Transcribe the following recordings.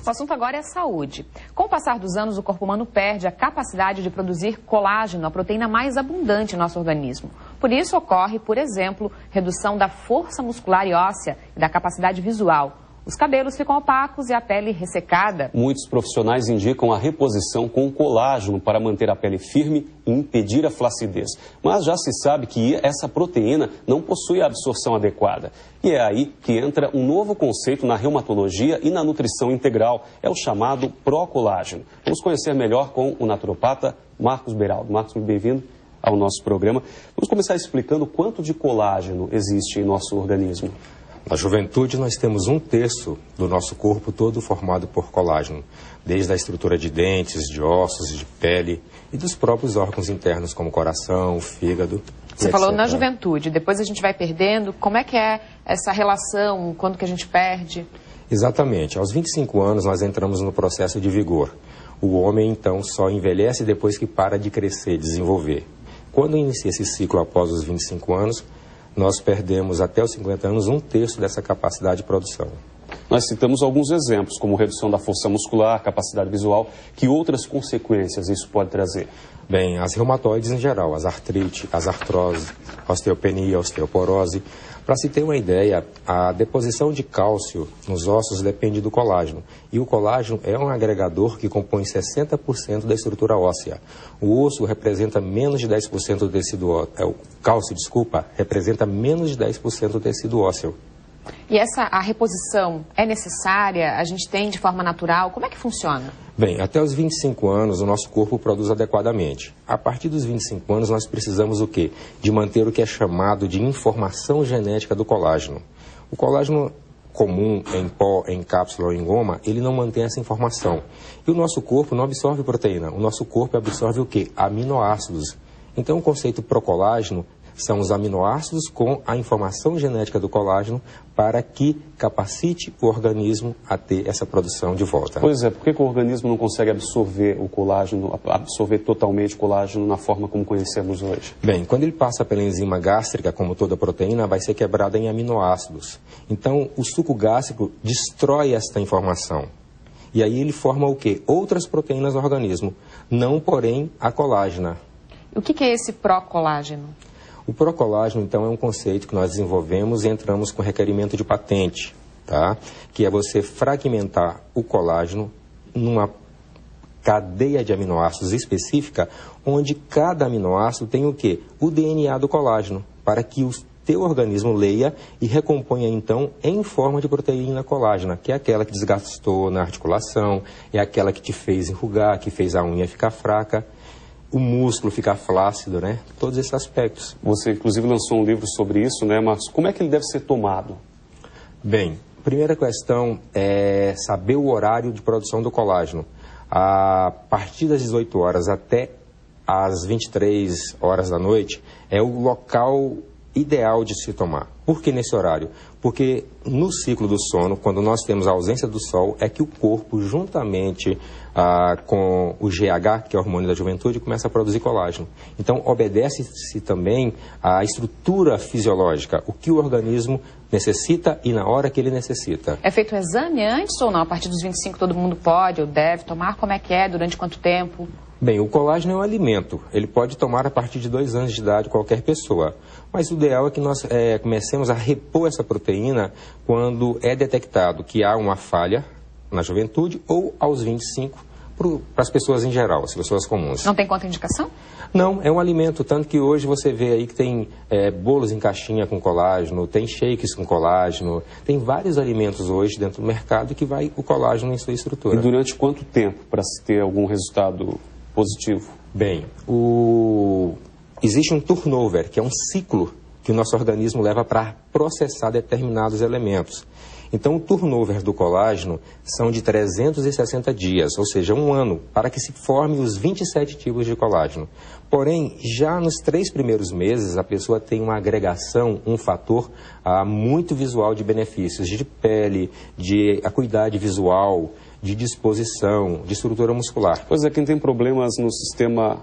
O assunto agora é a saúde. Com o passar dos anos, o corpo humano perde a capacidade de produzir colágeno, a proteína mais abundante em nosso organismo. Por isso ocorre, por exemplo, redução da força muscular e óssea e da capacidade visual. Os cabelos ficam opacos e a pele ressecada. Muitos profissionais indicam a reposição com colágeno para manter a pele firme e impedir a flacidez. Mas já se sabe que essa proteína não possui a absorção adequada. E é aí que entra um novo conceito na reumatologia e na nutrição integral. É o chamado pró-colágeno. Vamos conhecer melhor com o naturopata Marcos Beraldo. Marcos, muito bem-vindo ao nosso programa. Vamos começar explicando quanto de colágeno existe em nosso organismo. Na juventude, nós temos 1/3 do nosso corpo todo formado por colágeno, desde a estrutura de dentes, de ossos, de pele e dos próprios órgãos internos, como coração, fígado. Você falou na juventude, depois a gente vai perdendo. Como é que é essa relação, quando que a gente perde? Exatamente. Aos 25 anos, nós entramos no processo de vigor. O homem, então, só envelhece depois que para de crescer, desenvolver. Quando inicia esse ciclo após os 25 anos, nós perdemos até os 50 anos 1/3 dessa capacidade de produção. Nós citamos alguns exemplos, como redução da força muscular, capacidade visual. Que outras consequências isso pode trazer? Bem, as reumatoides em geral, as artrite, as artroses, osteopenia, osteoporose. Para se ter uma ideia, a deposição de cálcio nos ossos depende do colágeno. E o colágeno é um agregador que compõe 60% da estrutura óssea. O osso representa menos de 10% do tecido ósseo. O cálcio, representa menos de 10% do tecido ósseo. E a reposição é necessária? A gente tem de forma natural? Como é que funciona? Bem, até os 25 anos o nosso corpo produz adequadamente. A partir dos 25 anos nós precisamos o quê? De manter o que é chamado de informação genética do colágeno. O colágeno comum, em pó, em cápsula ou em goma, ele não mantém essa informação. E o nosso corpo não absorve proteína. O nosso corpo absorve o quê? Aminoácidos. Então o conceito procolágeno são os aminoácidos com a informação genética do colágeno para que capacite o organismo a ter essa produção de volta. Pois é, por que o organismo não consegue absorver o colágeno, absorver totalmente o colágeno na forma como conhecemos hoje? Bem, quando ele passa pela enzima gástrica, como toda proteína, vai ser quebrada em aminoácidos. Então, o suco gástrico destrói esta informação. E aí ele forma o quê? Outras proteínas no organismo, não, porém, a colágena. O que é esse pró-colágeno? O procolágeno, então, é um conceito que nós desenvolvemos e entramos com requerimento de patente, tá? Que é você fragmentar o colágeno numa cadeia de aminoácidos específica, onde cada aminoácido tem o quê? O DNA do colágeno, para que o teu organismo leia e recomponha, então, em forma de proteína colágena, que é aquela que desgastou na articulação, é aquela que te fez enrugar, que fez a unha ficar fraca, o músculo ficar flácido, né? Todos esses aspectos. Você, inclusive, lançou um livro sobre isso, né? Mas como é que ele deve ser tomado? Bem, primeira questão é saber o horário de produção do colágeno. A partir das 18 horas até as 23 horas da noite é o local ideal de se tomar. Por que nesse horário? Porque no ciclo do sono, quando nós temos a ausência do sol, é que o corpo, juntamente com o GH, que é o hormônio da juventude, começa a produzir colágeno. Então, obedece-se também à estrutura fisiológica, o que o organismo necessita e na hora que ele necessita. É feito o exame antes ou não? A partir dos 25 todo mundo pode ou deve tomar? Como é que é? Durante quanto tempo? Bem, o colágeno é um alimento. Ele pode tomar a partir de 2 anos de idade qualquer pessoa. Mas o ideal é que nós comecemos a repor essa proteína quando é detectado que há uma falha na juventude ou aos 25, para as pessoas em geral, as pessoas comuns. Não tem contraindicação? Não, é um alimento, tanto que hoje você vê aí que tem bolos em caixinha com colágeno, tem shakes com colágeno, tem vários alimentos hoje dentro do mercado que vai o colágeno em sua estrutura. E durante quanto tempo para se ter algum resultado positivo? Bem, existe um turnover, que é um ciclo que o nosso organismo leva para processar determinados elementos. Então, o turnover do colágeno são de 360 dias, ou seja, 1 ano, para que se forme os 27 tipos de colágeno. Porém, já nos 3 primeiros meses, a pessoa tem uma agregação, um fator muito visual de benefícios, de pele, de acuidade visual, de disposição, de estrutura muscular. Pois é, quem tem problemas no sistema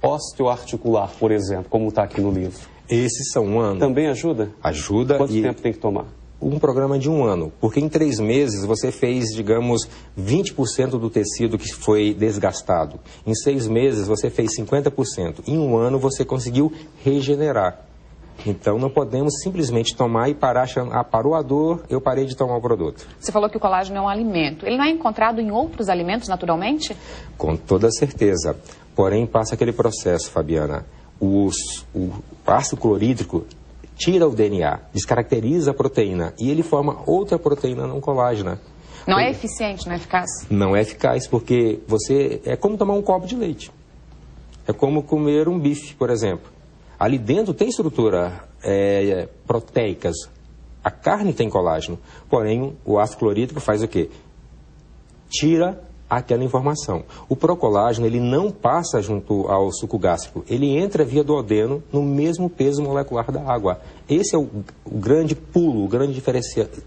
osteoarticular, por exemplo, como está aqui no livro. Esses são 1 ano. Também ajuda? Ajuda. Quanto tempo tem que tomar? um programa de 1 ano, porque em 3 meses você fez, digamos, 20% do tecido que foi desgastado. Em 6 meses você fez 50%. Em 1 ano você conseguiu regenerar. Então não podemos simplesmente tomar e parar, parou a dor, eu parei de tomar o produto. Você falou que o colágeno é um alimento. Ele não é encontrado em outros alimentos naturalmente? Com toda certeza. Porém, passa aquele processo, Fabiana. O ácido clorídrico tira o DNA, descaracteriza a proteína e ele forma outra proteína não colágena. Não é eficiente, não é eficaz? Não é eficaz, porque é como tomar um copo de leite. É como comer um bife, por exemplo. Ali dentro tem estrutura proteicas. A carne tem colágeno, porém o ácido clorídrico faz o quê? Tira aquela informação. O procolágeno, ele não passa junto ao suco gástrico, ele entra via duodeno no mesmo peso molecular da água. Esse é o grande pulo, o grande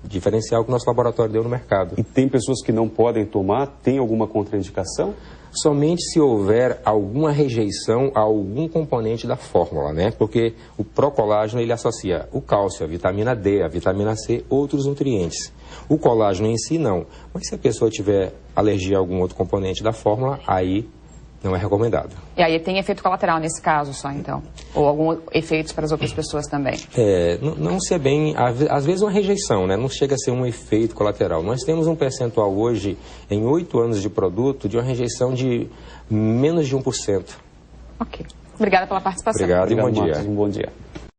diferencial que o nosso laboratório deu no mercado. E tem pessoas que não podem tomar? Tem alguma contraindicação? Somente se houver alguma rejeição a algum componente da fórmula, né? Porque o procolágeno, ele associa o cálcio, a vitamina D, a vitamina C, outros nutrientes. O colágeno em si, não. Mas se a pessoa tiver alergia a algum outro componente da fórmula, aí não é recomendado. E aí tem efeito colateral nesse caso só, então? Ou algum efeitos para as outras pessoas também? Não se é bem... Às vezes uma rejeição, né? Não chega a ser um efeito colateral. Nós temos um percentual hoje, em 8 anos de produto, de uma rejeição de menos de 1%. Ok. Obrigada pela participação. Obrigado e bom dia. Marcos, um bom dia.